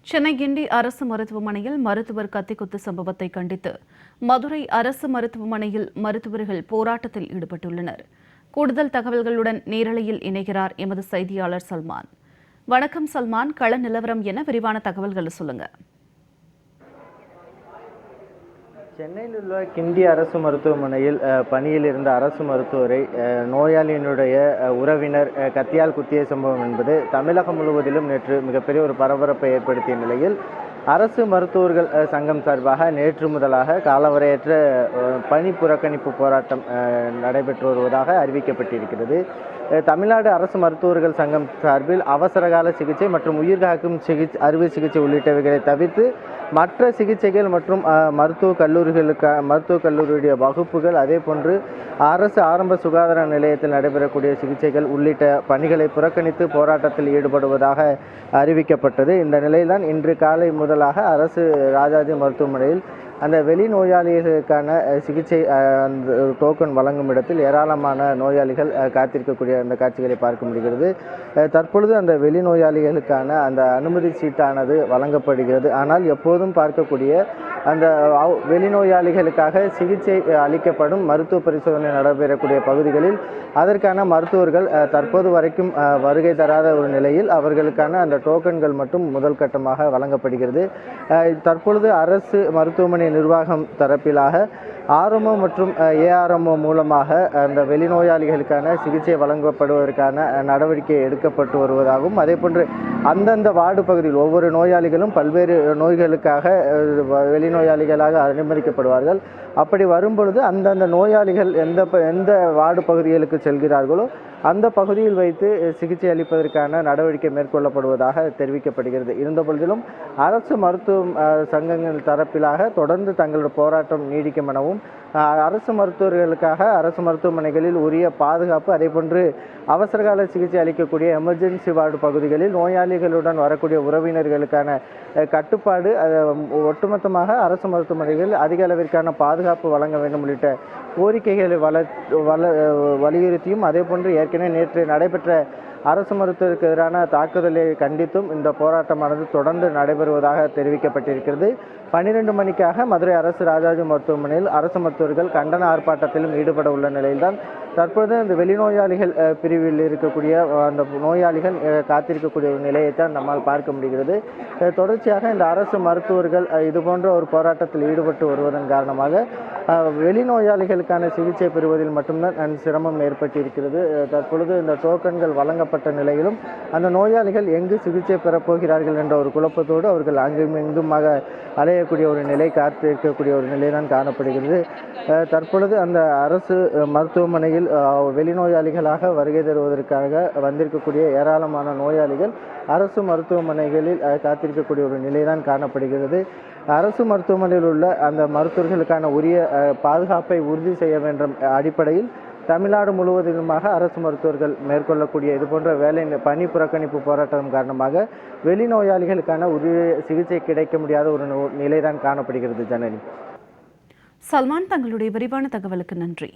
சென்னை கிண்டி அரசு மருத்துவமனையில் மருத்துவர் கத்திக்குத்து சம்பவத்தை கண்டித்து மதுரை அரசு மருத்துவமனையில் மருத்துவர்கள் போராட்டத்தில் ஈடுபட்டுள்ளனர். கூடுதல் தகவல்களுடன் நேரலையில் இணைகிறார் எமது செய்தியாளர் சல்மான். வணக்கம் சல்மான், கள நிலவரம் என விரிவான தகவல்களை சொல்லுங்க. சென்னையில் உள்ள கிண்டி அரசு மருத்துவமனையில் பணியில் இருந்த அரசு மருத்துவரை நோயாளியினுடைய உறவினர் கத்தியால் குத்திய சம்பவம் என்பது தமிழகம் முழுவதிலும் நேற்று மிகப்பெரிய ஒரு பரபரப்பை ஏற்படுத்திய நிலையில் அரசு மருத்துவர்கள் சங்கம் சார்பாக நேற்று முதலாக காலவரையற்ற பணி புறக்கணிப்பு போராட்டம் நடைபெற்று வருவதாக அறிவிக்கப்பட்டிருக்கிறது. தமிழ்நாடு அரசு மருத்துவர்கள் சங்கம் சார்பில் அவசரகால சிகிச்சை மற்றும் உயிர்காக்கும் அறுவை சிகிச்சை உள்ளிட்டவைகளை தவிர்த்து மற்ற சிகிச்சைகள் மற்றும் மருத்துவக் கல்லூரியுடைய வகுப்புகள், அதே போன்று அரசு ஆரம்ப சுகாதார நிலையத்தில் நடைபெறக்கூடிய சிகிச்சைகள் உள்ளிட்ட பணிகளை புறக்கணித்து போராட்டத்தில் ஈடுபடுவதாக அறிவிக்கப்பட்டது. இந்த நிலையில்தான் இன்று காலை முதலாக அரசு ராஜாஜி மருத்துவமனையில் அந்த வெளிநோயாளிகளுக்கான சிகிச்சை டோக்கன் வழங்கும் இடத்தில் ஏராளமான நோயாளிகள் காத்திருக்கக்கூடிய அந்த காட்சிகளை பார்க்க முடிகிறது. தற்பொழுது அந்த வெளிநோயாளிகளுக்கான அந்த அனுமதி சீட்டானது வழங்கப்படுகிறது. ஆனால் எப்போதும் பார்க்கக்கூடிய அந்த வெளிநோயாளிகளுக்காக சிகிச்சை அளிக்கப்படும் மருத்துவ பரிசோதனை நடைபெறக்கூடிய பகுதிகளில் அதற்கான மருத்துவர்கள் தற்போது வரைக்கும் வருகை தராத ஒரு நிலையில் அவர்களுக்கான அந்த டோக்கன்கள் மட்டும் முதல் கட்டமாக வழங்கப்படுகிறது. தற்பொழுது அரசு மருத்துவமனை நிர்வாகம் தரப்பிலாக ஆர்எம்ஓ மற்றும் ஏஆர்எம்ஓ மூலமாக அந்த வெளிநோயாளிகளுக்கான சிகிச்சை வழங்கப்படுவதற்கான நடவடிக்கை எடுக்கப்பட்டு வருவதாகவும், அதே போன்று அந்தந்த வார்டு பகுதியில் ஒவ்வொரு நோயாளிகளும் பல்வேறு நோய்களுக்காக வெளிநோயாளிகளாக அனுமதிக்கப்படுவார்கள். அப்படி வரும்பொழுது அந்தந்த நோயாளிகள் எந்த வார்டு பகுதிகளுக்கு செல்கிறார்களோ அந்த பகுதியில் வைத்து சிகிச்சை அளிப்பதற்கான நடவடிக்கை மேற்கொள்ளப்படுவதாக தெரிவிக்கப்படுகிறது. இருந்தபொழுதிலும் அரசு மருத்துவ சங்கங்கள் தரப்பிலாக தொடர்ந்து தங்களோட போராட்டம் நீடிக்கும் எனவும், அரசு மருத்துவர்களுக்காக அரசு மருத்துவமனைகளில் உரிய பாதுகாப்பு, அதே போன்று அவசரகால சிகிச்சை அளிக்கக்கூடிய எமர்ஜென்சி வார்டு பகுதிகளில் நோயாளிகளுடன் வரக்கூடிய உறவினர்களுக்கான கட்டுப்பாடு, ஒட்டுமொத்தமாக அரசு மருத்துவமனைகளில் அதிக அளவிற்கான பாதுகாப்பு வழங்க வேண்டும் உள்ளிட்ட கோரிக்கைகளை வலியுறுத்தியும், அதே போன்று ஏற்கனவே நேற்று நடைபெற்ற அரசு மருத்துவருக்கு எதிரான தாக்குதலை கண்டித்தும் இந்த போராட்டமானது தொடர்ந்து நடைபெறுவதாக தெரிவிக்கப்பட்டிருக்கிறது. 12 மணிக்காக மதுரை அரசு ராஜாஜி மருத்துவமனையில் அரசு மருத்துவர்கள் கண்டன ஆர்ப்பாட்டத்திலும் ஈடுபட உள்ள நிலையில்தான் தற்பொழுது இந்த வெளிநோயாளிகள் பிரிவில் இருக்கக்கூடிய அந்த நோயாளிகள் காத்திருக்கக்கூடிய ஒரு நிலையைத்தான் நம்மால் பார்க்க முடிகிறது. தொடர்ச்சியாக இந்த அரசு மருத்துவர்கள் இதுபோன்ற ஒரு போராட்டத்தில் ஈடுபட்டு வருவதன் காரணமாக வெளிநோயாளிகளுக்கான சிகிச்சை பெறுவதில் மட்டும்தான் சிரமம் ஏற்பட்டிருக்கிறது. தற்பொழுது இந்த டோக்கன்கள் வழங்கப்பட்ட நிலையிலும் அந்த நோயாளிகள் எங்கு சிகிச்சை பெறப்போகிறார்கள் என்ற ஒரு குழப்பத்தோடு அவர்கள் அங்கும் இங்குமாக அலையக்கூடிய ஒரு நிலை, காத்திருக்கக்கூடிய ஒரு நிலை தான் காணப்படுகிறது. தற்பொழுது அந்த அரசு மருத்துவமனையில் வெளிநோயாளிகளாக வருகை தருவதற்காக வந்திருக்கக்கூடிய ஏராளமான நோயாளிகள் அரசு மருத்துவமனைகளில் காத்திருக்கக்கூடிய ஒரு நிலை தான் காணப்படுகிறது. அரசு மருத்துவமனையில் உள்ள அந்த மருத்துவர்களுக்கான உரிய பாதுகாப்பை உறுதி செய்ய வேண்டும் அடிப்படையில் தமிழ்நாடு முழுவதுமாக அரசு மருத்துவர்கள் மேற்கொள்ளக்கூடிய இதுபோன்ற பணி புறக்கணிப்பு போராட்டம் காரணமாக வெளிநோயாளிகளுக்கான உரிய சிகிச்சை கிடைக்க முடியாத ஒரு நிலைதான் காணப்படுகிறது. ஜனனி, சல்மான், தங்களுடைய விரிவான தகவலுக்கு நன்றி.